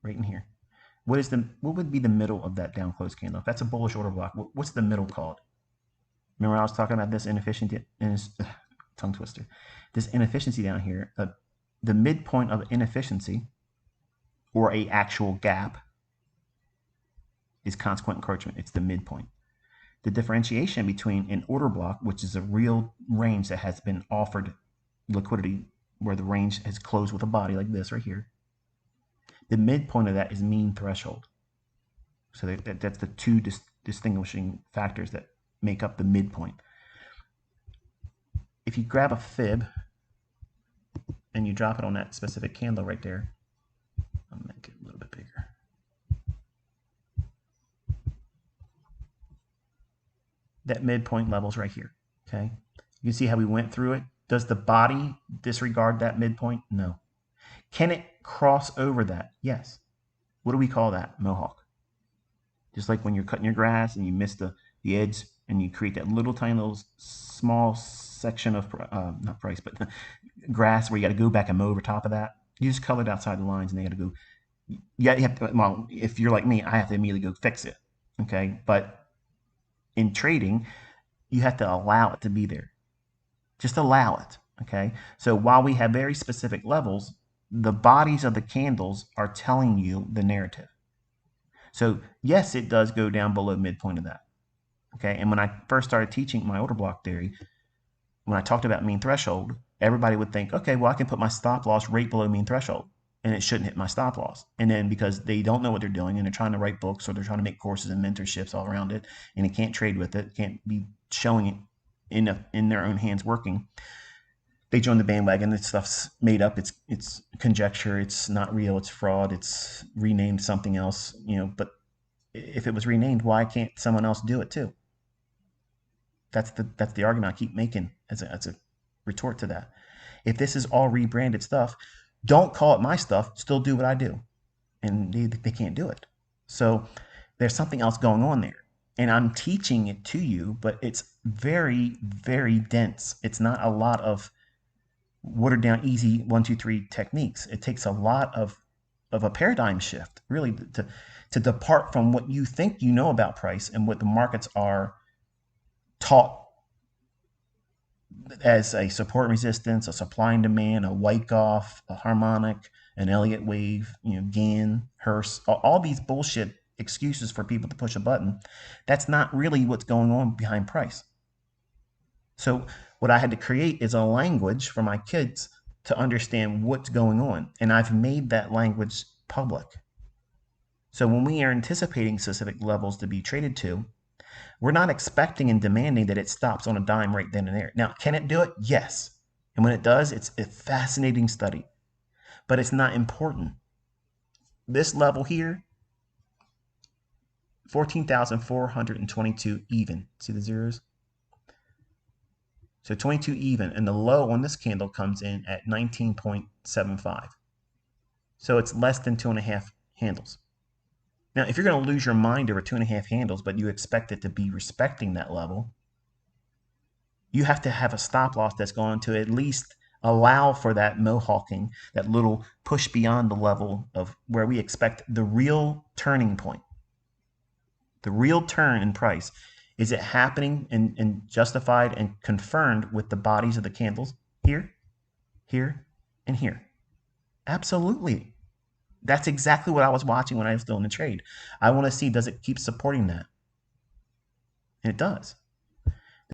right in here. What would be the middle of that down close candle? If that's a bullish order block, what's the middle called? Remember I was talking about this inefficiency, tongue twister, this inefficiency down here. The midpoint of inefficiency, or a actual gap, is consequent encroachment. It's the midpoint. The differentiation between an order block, which is a real range that has been offered liquidity, where the range has closed with a body like this right here, the midpoint of that is mean threshold. So that's the two distinguishing factors that make up the midpoint. If you grab a fib and you drop it on that specific candle right there, I'll make it a little bit bigger. That midpoint level's right here, okay? You can see how we went through it. Does the body disregard that midpoint? No. Can it cross over that? Yes. What do we call that? Mohawk. Just like when you're cutting your grass and you miss the edge and you create that little tiny little small section of, not price, but grass where you got to go back and mow over top of that. You just colored outside the lines and they got to go. Yeah, you have to, well, if you're like me, I have to immediately go fix it. Okay. But in trading, you have to allow it to be there. Just allow it. Okay. So while we have very specific levels, the bodies of the candles are telling you the narrative. So yes, it does go down below midpoint of that. Okay. And when I first started teaching my order block theory, when I talked about mean threshold, everybody would think, okay, well, I can put my stop loss right below mean threshold and it shouldn't hit my stop loss. And then because they don't know what they're doing and they're trying to write books or they're trying to make courses and mentorships all around it, and it can't trade with it, can't be showing it in their own hands working, they join the bandwagon. This stuff's made up. It's conjecture. It's not real. It's fraud. It's renamed something else. But if it was renamed, why can't someone else do it too? That's the argument I keep making as a retort to that. If this is all rebranded stuff, don't call it my stuff. Still do what I do, and they can't do it. So there's something else going on there, and I'm teaching it to you, but it's very, very dense. It's not a lot of watered down, easy 1, 2, 3 techniques. It takes a lot of a paradigm shift, really, to depart from what you think you know about price and what the markets are taught as a support and resistance, a supply and demand, a Wyckoff, a harmonic, an Elliott wave, Gann, Hurst, all these bullshit excuses for people to push a button. That's not really what's going on behind price. So what I had to create is a language for my kids to understand what's going on. And I've made that language public. So when we are anticipating specific levels to be traded to, we're not expecting and demanding that it stops on a dime right then and there. Now, can it do it? Yes. And when it does, it's a fascinating study. But it's not important. This level here, 14,422 even. See the zeros? So 22 even, and the low on this candle comes in at 19.75. So it's less than 2.5 handles. Now, if you're going to lose your mind over 2.5 handles, but you expect it to be respecting that level, you have to have a stop loss that's going to at least allow for that mohawking, that little push beyond the level of where we expect the real turning point. The real turn in price. Is it happening and justified and confirmed with the bodies of the candles here, here, and here? Absolutely. That's exactly what I was watching when I was still in the trade. I want to see, does it keep supporting that? And it does.